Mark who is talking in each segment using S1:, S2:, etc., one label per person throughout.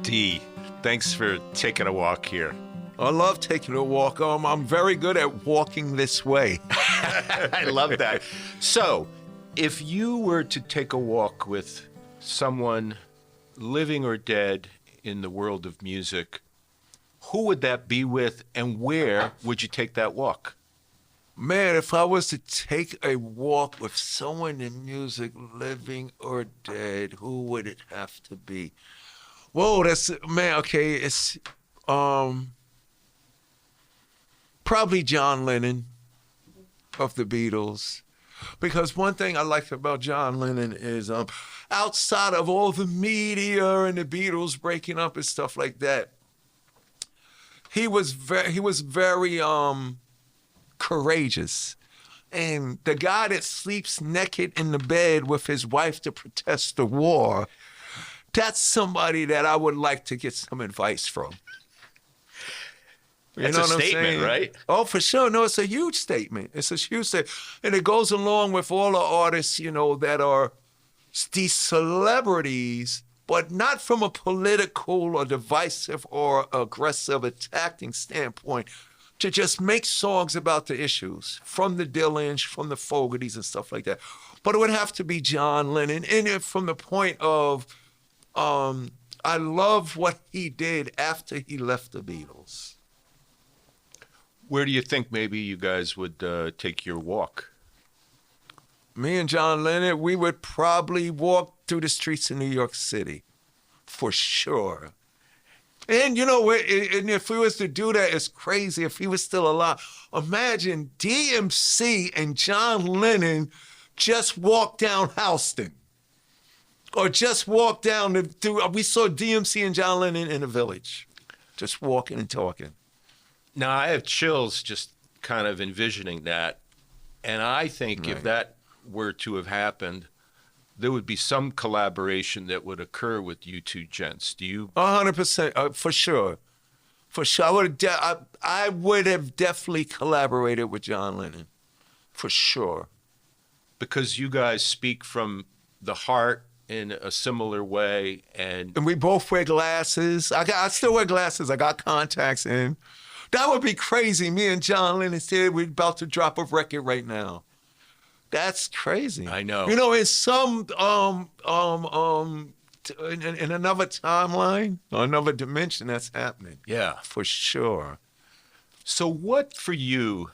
S1: D, thanks for taking a walk here.
S2: I love taking a walk. I'm very good at walking this way.
S1: I love that. So, if you were to take a walk with someone living or dead in the world of music, who would that be with, and where would you take that walk?
S2: Man, if I was to take a walk with someone in music, living or dead, who would it have to be? Whoa, okay, it's probably John Lennon of the Beatles. Because one thing I like about John Lennon is outside of all the media and the Beatles breaking up and stuff like that, he was very courageous. And the guy that sleeps naked in the bed with his wife to protest the war, that's somebody that I would like to get some advice from.
S1: That's a statement, right?
S2: Oh, for sure. No, it's a huge statement. It's a huge statement. And it goes along with all the artists, that are these celebrities, but not from a political or divisive or aggressive attacking standpoint, to just make songs about the issues, from the Dylans, from the Fogertys and stuff like that. But it would have to be John Lennon. And from the point of, I love what he did after he left the Beatles.
S1: Where do you think maybe you guys would take your walk?
S2: Me and John Lennon, we would probably walk through the streets of New York City, for sure. And and if we was to do that, it's crazy. If he was still alive, imagine DMC and John Lennon just walk down Houston, or just walk down we saw DMC and John Lennon in a village, just walking and talking.
S1: Now, I have chills just kind of envisioning that. And I think if that were to have happened, there would be some collaboration that would occur with you two gents. Do you?
S2: 100%, for sure. For sure. I would have definitely collaborated with John Lennon, for sure.
S1: Because you guys speak from the heart in a similar way. And
S2: we both wear glasses. I still wear glasses. I got contacts in. That would be crazy. Me and John Lennon said we're about to drop a record right now. That's crazy.
S1: I know.
S2: In some in another timeline, or another dimension, that's happening.
S1: Yeah,
S2: for sure.
S1: So, what for you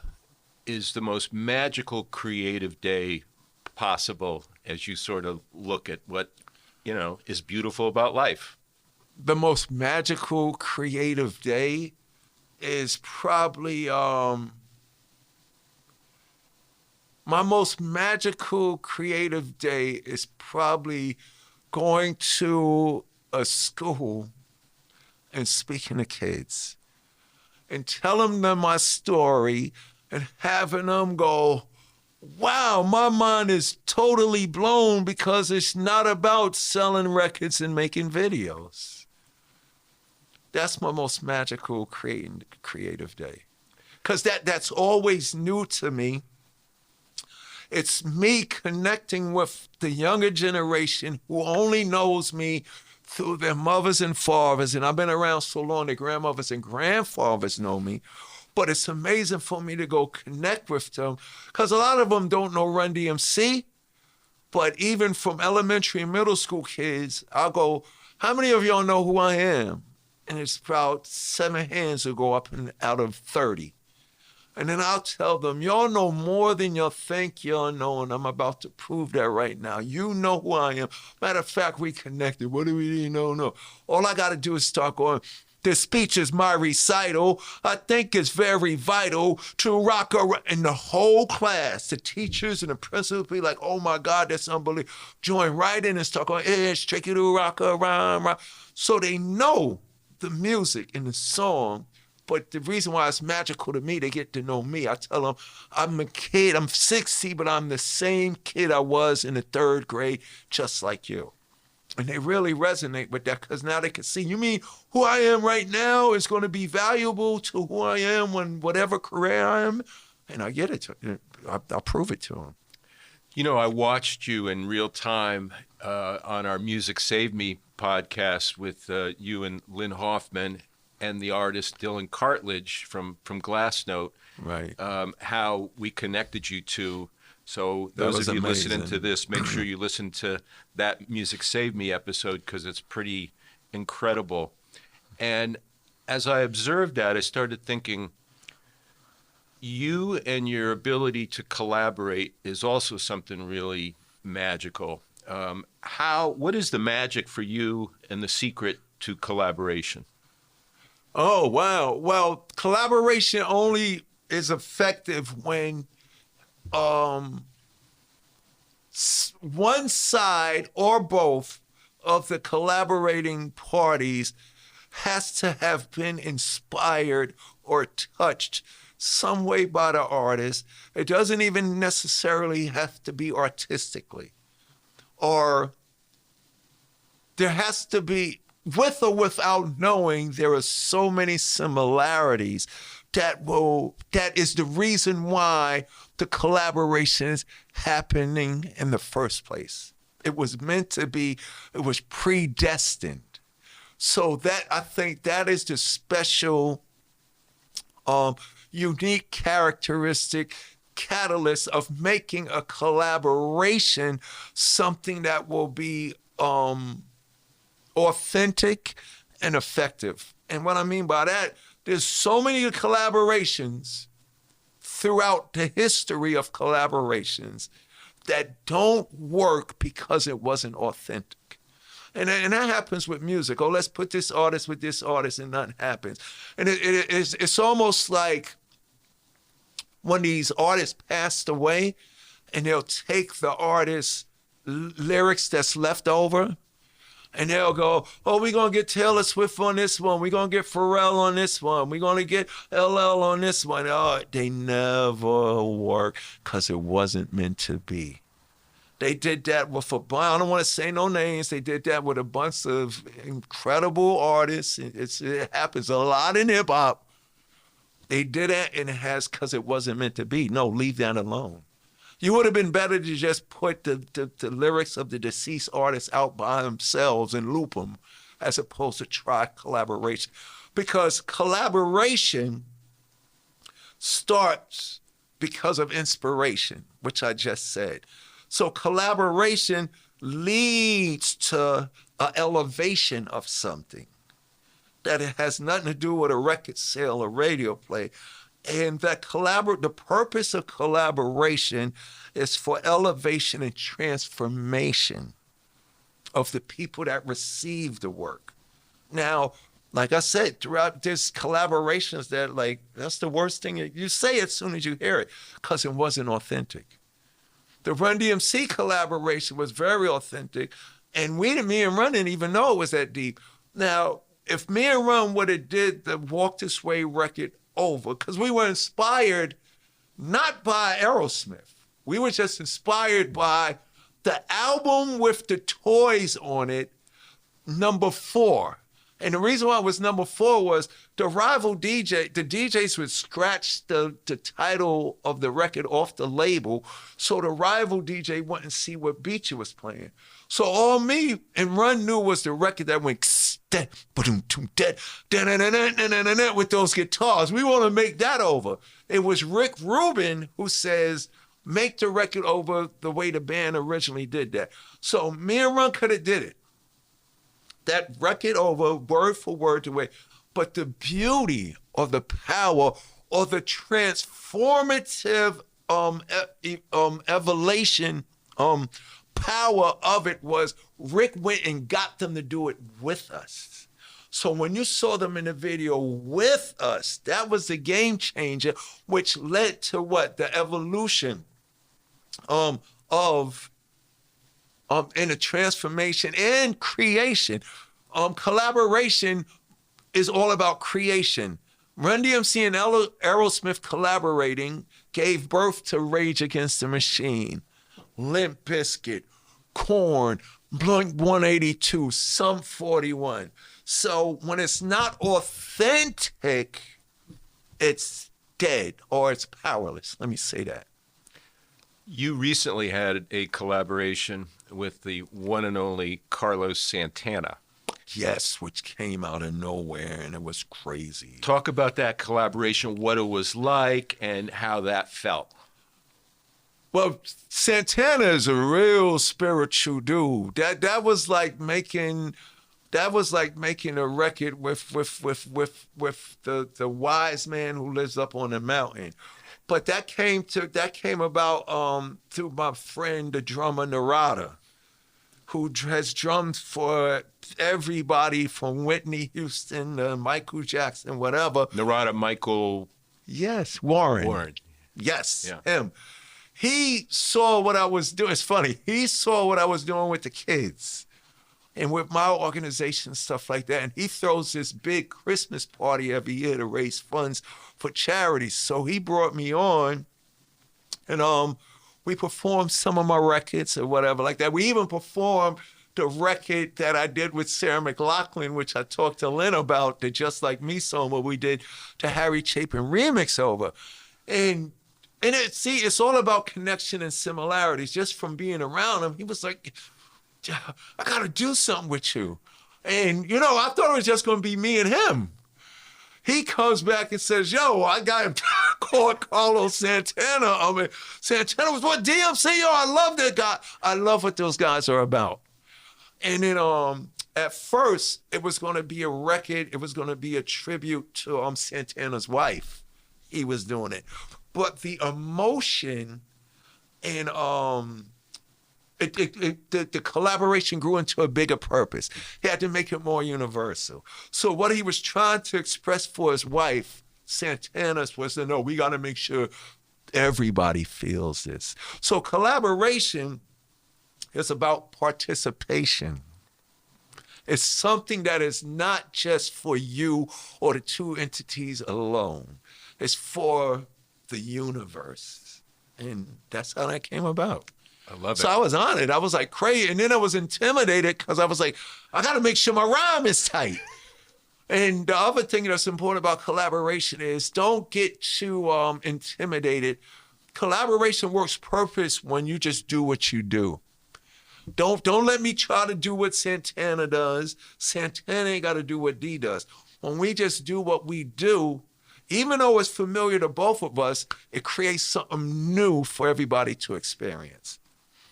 S1: is the most magical creative day possible as you sort of look at what is beautiful about life?
S2: The most magical creative day is probably my most magical creative day is probably going to a school and speaking to kids and telling them my story and having them go, wow, my mind is totally blown, because it's not about selling records and making videos. That's my most magical creative day. Because that's always new to me. It's me connecting with the younger generation who only knows me through their mothers and fathers. And I've been around so long, their grandmothers and grandfathers know me. But it's amazing for me to go connect with them, because a lot of them don't know Run DMC. But even from elementary and middle school kids, I'll go, how many of y'all know who I am? And it's about 7 hands will go up and out of 30. And then I'll tell them, y'all know more than y'all think y'all know, and I'm about to prove that right now. You know who I am. Matter of fact, we connected. What do we know? No. All I got to do is start going, this speech is my recital. I think it's very vital to rock around. And the whole class, the teachers and the principals be like, oh my God, that's unbelievable. Join right in and start going, it's tricky to rock around. Rock. So they know the music and the song, but the reason why it's magical to me, they get to know me. I tell them, I'm a kid, I'm 60, but I'm the same kid I was in the 3rd grade, just like you. And they really resonate with that, because now they can see, you mean who I am right now is going to be valuable to who I am when whatever career I am? And I get it. I'll prove it to them.
S1: I watched you in real time on our Music Save Me podcast with you and Lynn Hoffman and the artist Dylan Cartledge from Glassnote,
S2: Right.
S1: how we connected you two. So
S2: That
S1: those
S2: was
S1: of you
S2: amazing.
S1: listening to this, make sure you listen to that Music Save Me episode because it's pretty incredible. And as I observed that, I started thinking, you and your ability to collaborate is also something really magical. What is the magic for you and the secret to collaboration?
S2: Oh, wow. Well, collaboration only is effective when one side or both of the collaborating parties has to have been inspired or touched some way by the artist. It doesn't even necessarily have to be artistically. Or there has to be, with or without knowing, there are so many similarities that is the reason why the collaboration is happening in the first place. It was meant to be, it was predestined. So that, I think that is the special, unique characteristic catalyst of making a collaboration something that will be authentic and effective. And what I mean by that, there's so many collaborations throughout the history of collaborations that don't work because it wasn't authentic. And that happens with music. Oh, let's put this artist with this artist and nothing happens. And it's almost like when these artists passed away and they'll take the artist's lyrics that's left over and they'll go, oh, we're going to get Taylor Swift on this one. We're going to get Pharrell on this one. We're going to get LL on this one. Oh, they never work because it wasn't meant to be. They did that with I don't want to say no names. They did that with a bunch of incredible artists. It happens a lot in hip hop. They did it and it has because it wasn't meant to be. No, leave that alone. You would have been better to just put the lyrics of the deceased artists out by themselves and loop them as opposed to try collaboration. Because collaboration starts because of inspiration, which I just said. So collaboration leads to an elevation of something that it has nothing to do with a record sale or radio play. And that the purpose of collaboration is for elevation and transformation of the people that receive the work. Now, like I said, throughout this collaborations that's the worst thing. You say it as soon as you hear it because it wasn't authentic. The Run DMC collaboration was very authentic, and me and Run didn't even know it was that deep. Now, if me and Run would have did the Walk This Way record over, because we were inspired not by Aerosmith. We were just inspired by the album with the toys on it, number 4. And the reason why it was number 4 was the rival DJ, the DJs would scratch the title of the record off the label so the rival DJ wouldn't see what beat you was playing. So all me and Run knew was the record that went with those guitars. We want to make that over. It was Rick Rubin who says, make the record over the way the band originally did that. So me and Run could have did it. That record over, word for word the way. But the beauty or the power or the transformative evolution power of it was Rick went and got them to do it with us. So when you saw them in the video with us, that was the game changer, which led to what? The evolution of in a transformation and creation. Collaboration is all about creation. Run DMC and Aerosmith collaborating gave birth to Rage Against the Machine, Limp Bizkit, Korn, Blink 182, Sum 41. So when it's not authentic, it's dead or it's powerless. Let me say that.
S1: You recently had a collaboration with the one and only Carlos Santana.
S2: Yes, which came out of nowhere, and it was crazy.
S1: Talk about that collaboration, what it was like, and how that felt.
S2: Well, Santana is a real spiritual dude. That was like making a record with the wise man who lives up on the mountain. But that came about through my friend, the drummer Narada, who has drummed for everybody from Whitney Houston to Michael Jackson, whatever.
S1: Narada Michael.
S2: Yes, Warren.
S1: Warren.
S2: Yes,
S1: Yeah.
S2: him. He saw what I was doing. It's funny. He saw what I was doing with the kids and with my organization and stuff like that. And he throws this big Christmas party every year to raise funds for charities. So he brought me on, and we performed some of my records or whatever like that. We even performed the record that I did with Sarah McLachlan, which I talked to Lynn about, the Just Like Me song, where we did the Harry Chapin remix over. And it's all about connection and similarities. Just from being around him, he was like, I got to do something with you. And, I thought it was just going to be me and him. He comes back and says, yo, I got to call Carlos Santana. I mean, Santana was what, DMC? Yo, I love that guy. I love what those guys are about. And then at first, it was going to be a record. It was going to be a tribute to Santana's wife. He was doing it. But the emotion and the collaboration grew into a bigger purpose. He had to make it more universal. So what he was trying to express for his wife, Santana's, was to know, we got to make sure everybody feels this. So collaboration is about participation. It's something that is not just for you or the two entities alone. It's for the universe. And that's how that came about.
S1: I love it.
S2: So I was on it. I was like crazy. And then I was intimidated because I was like, I got to make sure my rhyme is tight. And the other thing that's important about collaboration is don't get too intimidated. Collaboration works perfect when you just do what you do. Don't let me try to do what Santana does. Santana ain't got to do what D does. When we just do what we do, even though it's familiar to both of us, it creates something new for everybody to experience.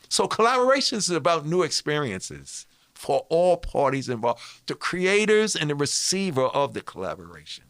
S2: So collaborations is about new experiences for all parties involved, the creators and the receiver of the collaboration.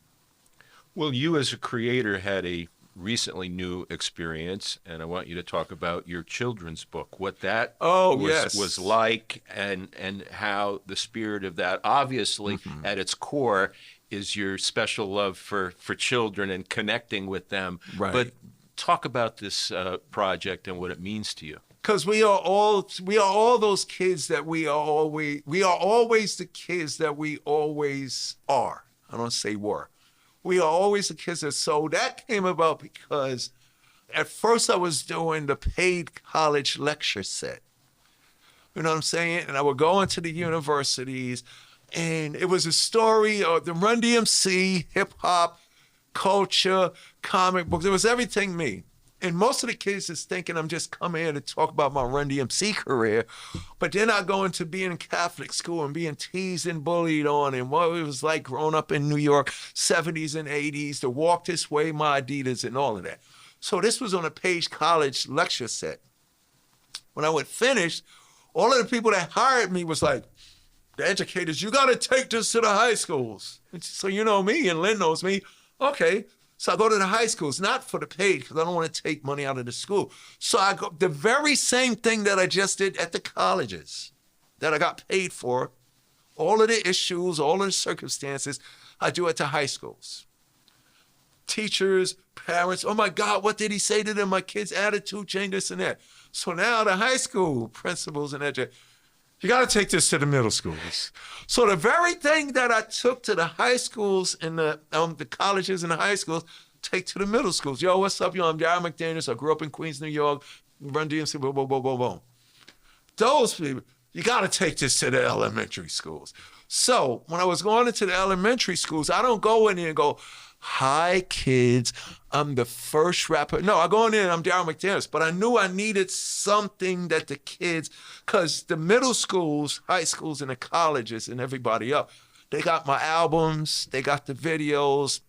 S1: Well, you as a creator had a recently new experience, and I want you to talk about your children's book, what that was like, and how the spirit of that, obviously, at its core, is your special love for children and connecting with them.
S2: Right.
S1: But talk about this project and what it means to you.
S2: Because we are all those kids that we are always the kids that we always are. I don't say were. We are always the kids that, so that came about because at first I was doing the paid college lecture set. You know what I'm saying? And I would go into the universities, and it was a story of the Run DMC, hip hop, culture, comic books. It was everything me. And most of the kids is thinking I'm just coming here to talk about my Run DMC career. But then I go into being in Catholic school and being teased and bullied on, and what it was like growing up in New York, 70s and 80s, to walk this way, my Adidas and all of that. So this was on a Page College lecture set. When I would finish, all of the people that hired me was like, the educators, you got to take this to the high schools. And so you know me, and Lynn knows me. Okay. So I go to the high schools, not for the paid, because I don't want to take money out of the school. So I go, the very same thing that I just did at the colleges, that I got paid for, all of the issues, all of the circumstances, I do at the high schools. Teachers, parents, oh my God, what did he say to them? My kid's attitude changed, this and that. So now the high school principals and educators, you got to take this to the middle schools. So the very thing that I took to the high schools and the colleges and the high schools, take to the middle schools. Yo, what's up, yo? I'm Darryl McDaniels. I grew up in Queens, New York. Run DMC, boom, boom, boom, boom, boom. Those people, you got to take this to the elementary schools. So when I was going into the elementary schools, I don't go in there and go, hi, kids, I'm the first rapper. No, I go in there and I'm Darryl McDaniels, but I knew I needed something that the kids, because the middle schools, high schools, and the colleges and everybody up, they got my albums, they got the videos,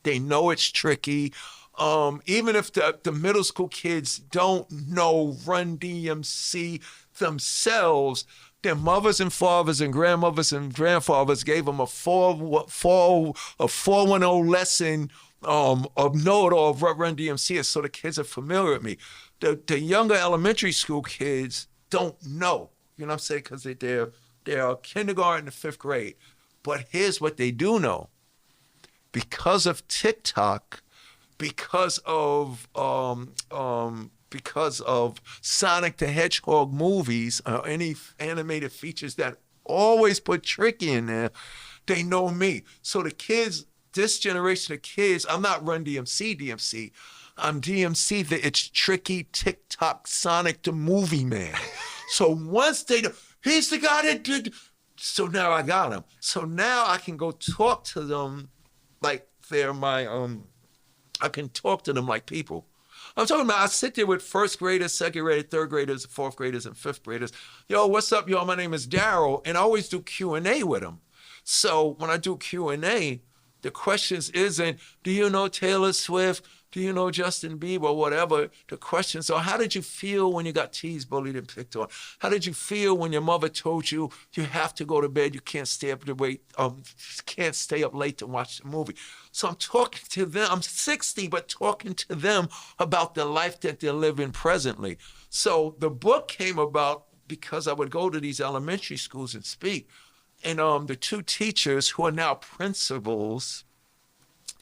S2: they know it's tricky. Even if the middle school kids don't know Run DMC themselves, their mothers and fathers and grandmothers and grandfathers gave them a 410 lesson of know-it-all of what Run DMC is, so the kids are familiar with me. The younger elementary school kids don't know, you know what I'm saying, because they're kindergarten to fifth grade. But here's what they do know. Because of TikTok, because of Sonic the Hedgehog movies, any animated features that always put Tricky in there, they know me. So the kids, this generation of kids, I'm not Run DMC. I'm DMC, it's Tricky TikTok Sonic the Movie Man. So once they know, he's the guy that did, so now I got him. So now I can go talk to them like they're my, I can talk to them like people. I'm talking about, I sit there with first graders, second graders, third graders, fourth graders, and fifth graders. Yo, what's up, y'all? My name is Darryl, and I always do Q&A with them. So when I do Q&A, the questions isn't, do you know Taylor Swift? Do you know Justin Bieber? Whatever. The questions are, how did you feel when you got teased, bullied, and picked on? How did you feel when your mother told you you have to go to bed, you can't stay up late to watch the movie? So I'm talking to them. I'm 60, but talking to them about the life that they're living presently. So the book came about because I would go to these elementary schools and speak. And the two teachers who are now principals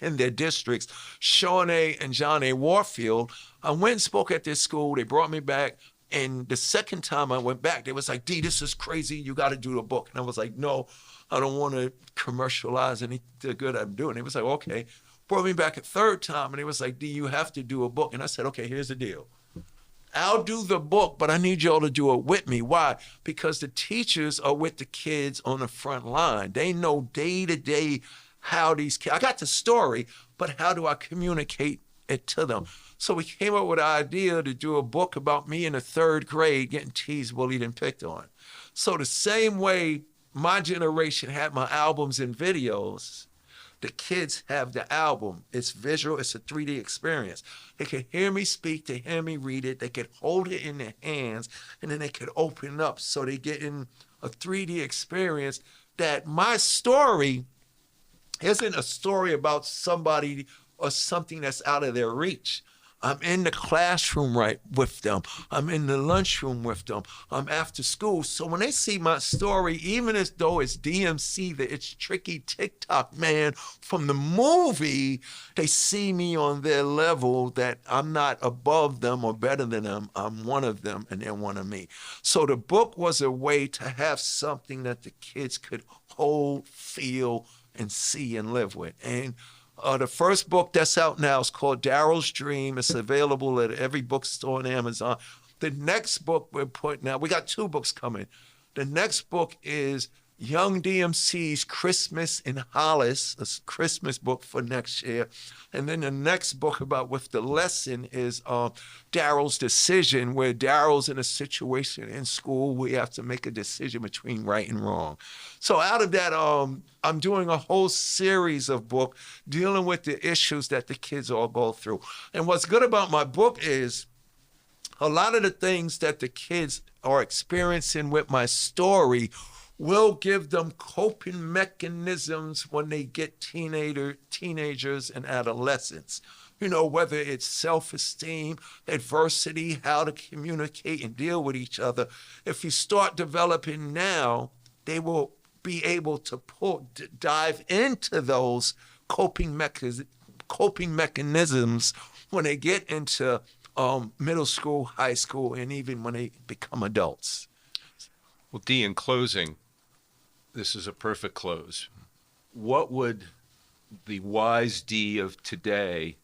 S2: in their districts, Sean A. and John A. Warfield, I went and spoke at this school. They brought me back. And the second time I went back, they was like, D, this is crazy. You got to do the book. And I was like, no, I don't want to commercialize any the good I'm doing. He was like, okay. Brought me back a third time. And he was like, D, you have to do a book. And I said, okay, here's the deal. I'll do the book, but I need y'all to do it with me. Why? Because the teachers are with the kids on the front line. They know day to day how these kids, I got the story, but how do I communicate it to them? So we came up with the idea to do a book about me in the third grade getting teased, bullied, and picked on. So the same way my generation had my albums and videos, the kids have the album. It's visual. It's a 3D experience. They can hear me speak. They hear me read it. They can hold it in their hands, and then they can open it up so they get in a 3D experience that my story isn't a story about somebody or something that's out of their reach. I'm in the classroom right with them. I'm in the lunchroom with them. I'm after school. So when they see my story, even as though it's DMC, that it's Tricky TikTok man from the movie, they see me on their level, that I'm not above them or better than them. I'm one of them and they're one of me. So the book was a way to have something that the kids could hold, feel, and see and live with. And the first book that's out now is called Darryl's Dream. It's available at every bookstore on Amazon. The next book we're putting out, we got two books coming. The next book is Young DMC's Christmas in Hollis, a Christmas book for next year. And then the next book about with the lesson is Darryl's Decision, where Darryl's in a situation in school where you have to make a decision between right and wrong. So out of that, I'm doing a whole series of books dealing with the issues that the kids all go through. And what's good about my book is a lot of the things that the kids are experiencing with my story will give them coping mechanisms when they get teenagers and adolescents. You know, whether it's self-esteem, adversity, how to communicate and deal with each other. If you start developing now, they will be able to dive into those coping mechanisms when they get into middle school, high school, and even when they become adults.
S1: Well, D, in closing, this is a perfect close. What would the wise D of today,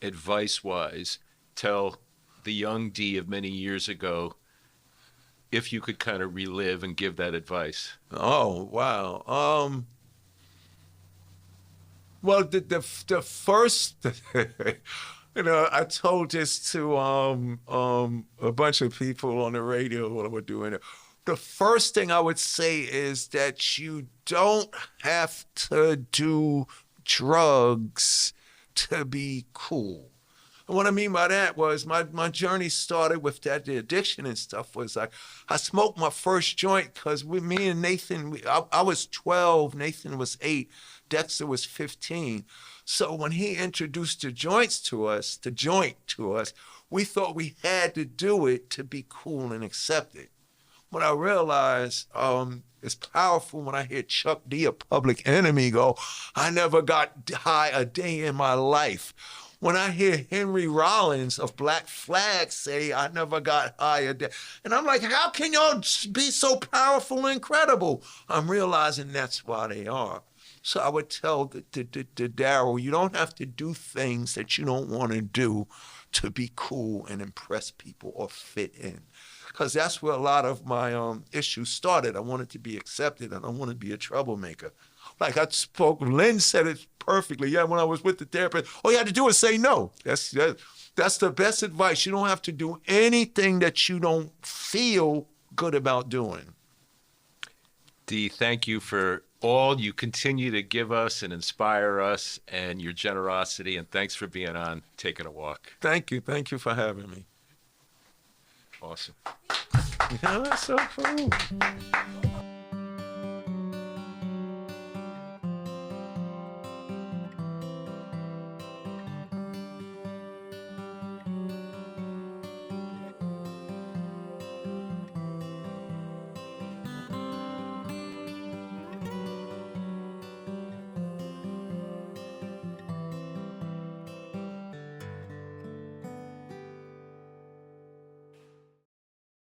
S1: advice-wise, tell the young D of many years ago, if you could kind of relive and give that advice?
S2: Oh, wow. Well, the first, I told this to a bunch of people on the radio while we're doing it. The first thing I would say is that you don't have to do drugs to be cool. And what I mean by that was my journey started with that, the addiction and stuff was like, I smoked my first joint because with me and Nathan, I was 12, Nathan was 8, Dexter was 15. So when he introduced the joint to us, we thought we had to do it to be cool and accepted. What I realized, it's powerful when I hear Chuck D, a Public Enemy, go, I never got high a day in my life. When I hear Henry Rollins of Black Flag say, I never got high a day. And I'm like, how can y'all be so powerful and incredible? I'm realizing that's why they are. So I would tell the Darryl, you don't have to do things that you don't want to do to be cool and impress people or fit in. Because that's where a lot of my issues started. I wanted to be accepted, and I wanted to be a troublemaker. Like I spoke, Lynn said it perfectly. Yeah, when I was with the therapist, all you had to do is say no. That's the best advice. You don't have to do anything that you don't feel good about doing.
S1: Dee, thank you for all you continue to give us and inspire us and your generosity. And thanks for being on Taking a Walk.
S2: Thank you. Thank you for having me.
S1: Awesome.
S2: Yeah, that's so cool.